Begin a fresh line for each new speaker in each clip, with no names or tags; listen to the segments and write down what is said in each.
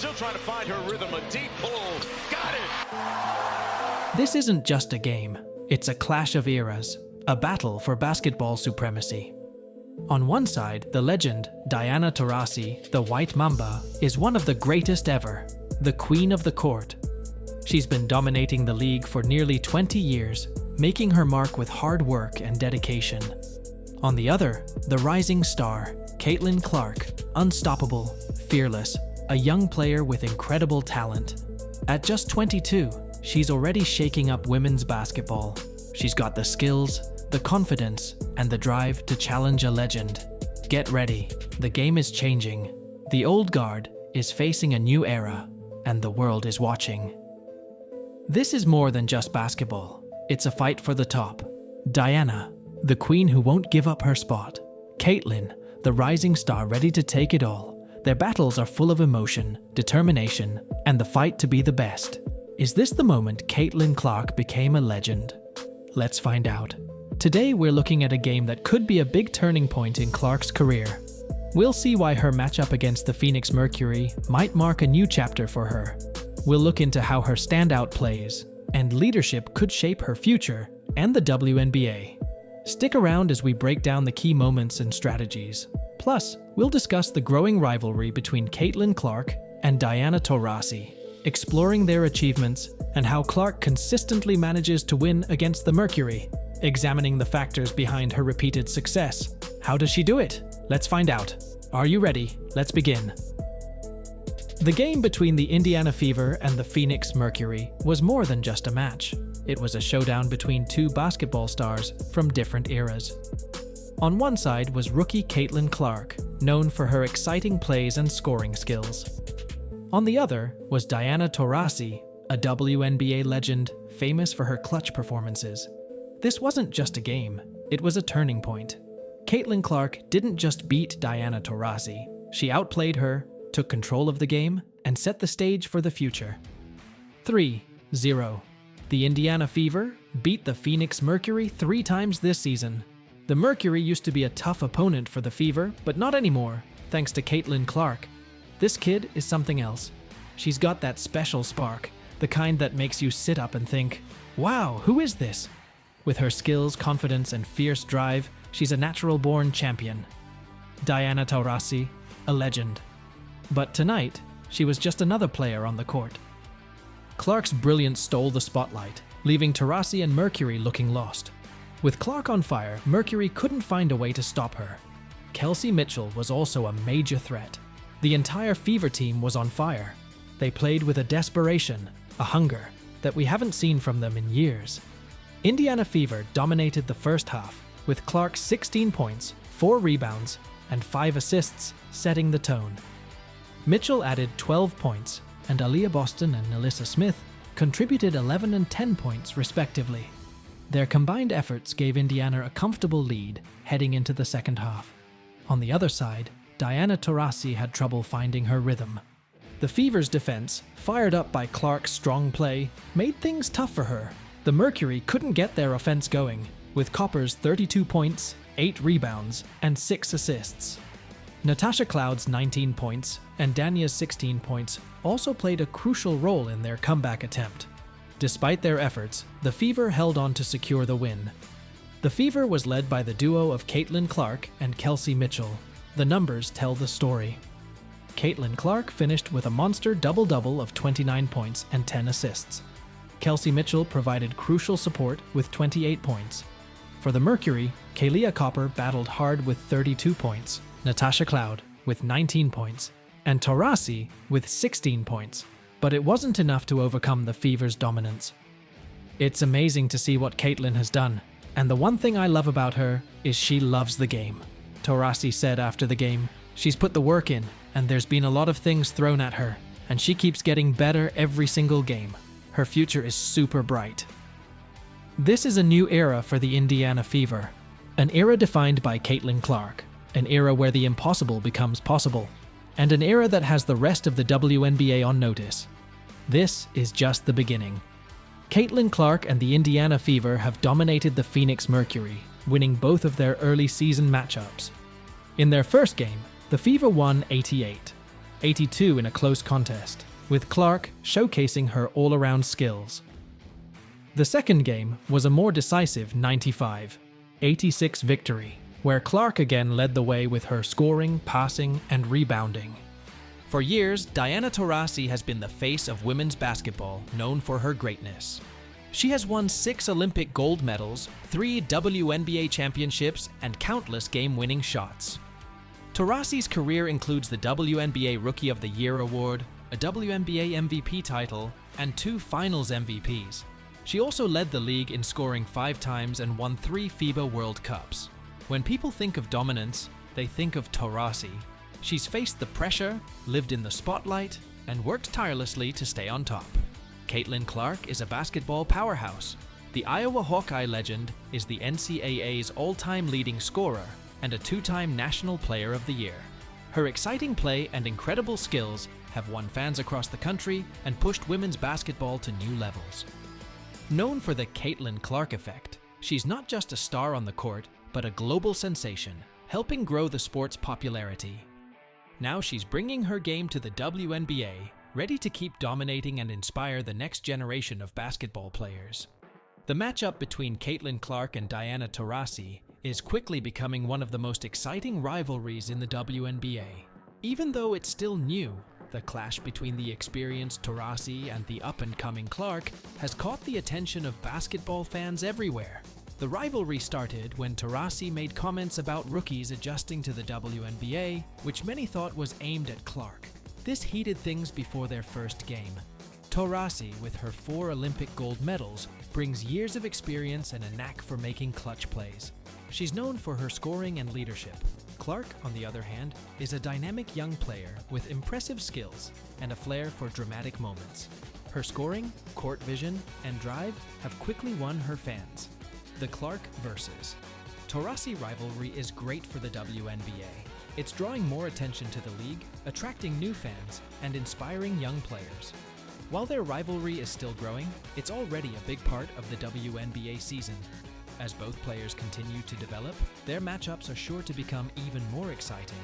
Still trying to find her rhythm. A deep pull. Got it.
This isn't just a game. It's a clash of eras, a battle for basketball supremacy. On one side, the legend, Diana Taurasi, the White Mamba, is one of the greatest ever, the queen of the court. She's been dominating the league for nearly 20 years, making her mark with hard work and dedication. On the other, the rising star, Caitlin Clark, unstoppable, fearless, a young player with incredible talent. At just 22, she's already shaking up women's basketball. She's got the skills, the confidence, and the drive to challenge a legend. Get ready, the game is changing. The old guard is facing a new era, and the world is watching. This is more than just basketball. It's a fight for the top. Diana, the queen who won't give up her spot. Caitlin, the rising star ready to take it all. Their battles are full of emotion, determination, and the fight to be the best. Is this the moment Caitlin Clark became a legend? Let's find out. Today we're looking at a game that could be a big turning point in Clark's career. We'll see why her matchup against the Phoenix Mercury might mark a new chapter for her. We'll look into how her standout plays and leadership could shape her future and the WNBA. Stick around as we break down the key moments and strategies. Plus, we'll discuss the growing rivalry between Caitlin Clark and Diana Taurasi, exploring their achievements and how Clark consistently manages to win against the Mercury, examining the factors behind her repeated success. How does she do it? Let's find out. Are you ready? Let's begin. The game between the Indiana Fever and the Phoenix Mercury was more than just a match. It was a showdown between two basketball stars from different eras. On one side was rookie Caitlin Clark, known for her exciting plays and scoring skills. On the other was Diana Taurasi, a WNBA legend famous for her clutch performances. This wasn't just a game, it was a turning point. Caitlin Clark didn't just beat Diana Taurasi, she outplayed her, took control of the game, and set the stage for the future. 3-0. The Indiana Fever beat the Phoenix Mercury 3 times this season. The Mercury used to be a tough opponent for the Fever, but not anymore, thanks to Caitlin Clark. This kid is something else. She's got that special spark, the kind that makes you sit up and think, wow, who is this? With her skills, confidence, and fierce drive, she's a natural-born champion. Diana Taurasi, a legend. But tonight, she was just another player on the court. Clark's brilliance stole the spotlight, leaving Taurasi and Mercury looking lost. With Clark on fire, Mercury couldn't find a way to stop her. Kelsey Mitchell was also a major threat. The entire Fever team was on fire. They played with a desperation, a hunger, that we haven't seen from them in years. Indiana Fever dominated the first half, with Clark 16 points, 4 rebounds, and 5 assists, setting the tone. Mitchell added 12 points, and Aaliyah Boston and Alyssa Smith contributed 11 and 10 points respectively. Their combined efforts gave Indiana a comfortable lead heading into the second half. On the other side, Diana Taurasi had trouble finding her rhythm. The Fever's defense, fired up by Clark's strong play, made things tough for her. The Mercury couldn't get their offense going, with Copper's 32 points, 8 rebounds, and 6 assists. Natasha Cloud's 19 points and Danya's 16 points also played a crucial role in their comeback attempt. Despite their efforts, the Fever held on to secure the win. The Fever was led by the duo of Caitlin Clark and Kelsey Mitchell. The numbers tell the story. Caitlin Clark finished with a monster double-double of 29 points and 10 assists. Kelsey Mitchell provided crucial support with 28 points. For the Mercury, Kalia Copper battled hard with 32 points, Natasha Cloud with 19 points, and Taurasi with 16 points. But it wasn't enough to overcome the Fever's dominance. It's amazing to see what Caitlin has done, and the one thing I love about her is she loves the game. Taurasi said after the game, she's put the work in, and there's been a lot of things thrown at her, and she keeps getting better every single game. Her future is super bright. This is a new era for the Indiana Fever, an era defined by Caitlin Clark, an era where the impossible becomes possible, and an era that has the rest of the WNBA on notice. This is just the beginning. Caitlin Clark and the Indiana Fever have dominated the Phoenix Mercury, winning both of their early season matchups. In their first game, the Fever won 88. 82 in a close contest, with Clark showcasing her all-around skills. The second game was a more decisive 95-86 victory, where Clark again led the way with her scoring, passing, and rebounding. For years, Diana Taurasi has been the face of women's basketball, known for her greatness. She has won 6 Olympic gold medals, 3 WNBA championships, and countless game-winning shots. Taurasi's career includes the WNBA Rookie of the Year award, a WNBA MVP title, and 2 Finals MVPs. She also led the league in scoring 5 times and won 3 FIBA World Cups. When people think of dominance, they think of Taurasi. She's faced the pressure, lived in the spotlight, and worked tirelessly to stay on top. Caitlin Clark is a basketball powerhouse. The Iowa Hawkeye legend is the NCAA's all-time leading scorer and a 2-time National Player of the Year. Her exciting play and incredible skills have won fans across the country and pushed women's basketball to new levels. Known for the Caitlin Clark effect, she's not just a star on the court, but a global sensation, helping grow the sport's popularity. Now she's bringing her game to the WNBA, ready to keep dominating and inspire the next generation of basketball players. The matchup between Caitlin Clark and Diana Taurasi is quickly becoming one of the most exciting rivalries in the WNBA. Even though it's still new, the clash between the experienced Taurasi and the up-and-coming Clark has caught the attention of basketball fans everywhere. The rivalry started when Taurasi made comments about rookies adjusting to the WNBA, which many thought was aimed at Clark. This heated things before their first game. Taurasi, with her 4 Olympic gold medals, brings years of experience and a knack for making clutch plays. She's known for her scoring and leadership. Clark, on the other hand, is a dynamic young player with impressive skills and a flair for dramatic moments. Her scoring, court vision, and drive have quickly won her fans. The Clark versus Taurasi rivalry is great for the WNBA. It's drawing more attention to the league, attracting new fans, and inspiring young players. While their rivalry is still growing, it's already a big part of the WNBA season. As both players continue to develop, their matchups are sure to become even more exciting.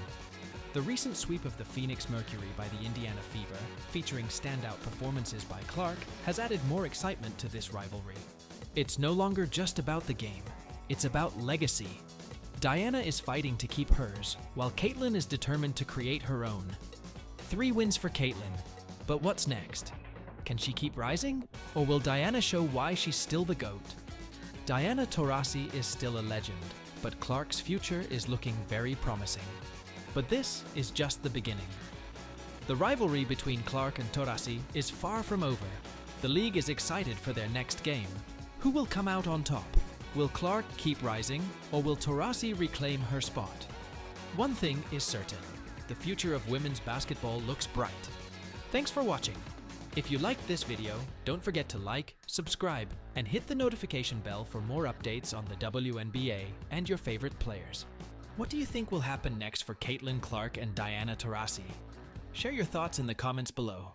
The recent sweep of the Phoenix Mercury by the Indiana Fever, featuring standout performances by Clark, has added more excitement to this rivalry. It's no longer just about the game, it's about legacy. Diana is fighting to keep hers, while Caitlin is determined to create her own. 3 wins for Caitlin, but what's next? Can she keep rising? Or will Diana show why she's still the GOAT? Diana Taurasi is still a legend, but Clark's future is looking very promising. But this is just the beginning. The rivalry between Clark and Taurasi is far from over. The league is excited for their next game. Who will come out on top? Will Clark keep rising, or will Taurasi reclaim her spot? One thing is certain, the future of women's basketball looks bright. Thanks for watching. If you liked this video, don't forget to like, subscribe, and hit the notification bell for more updates on the WNBA and your favorite players. What do you think will happen next for Caitlin Clark and Diana Taurasi? Share your thoughts in the comments below.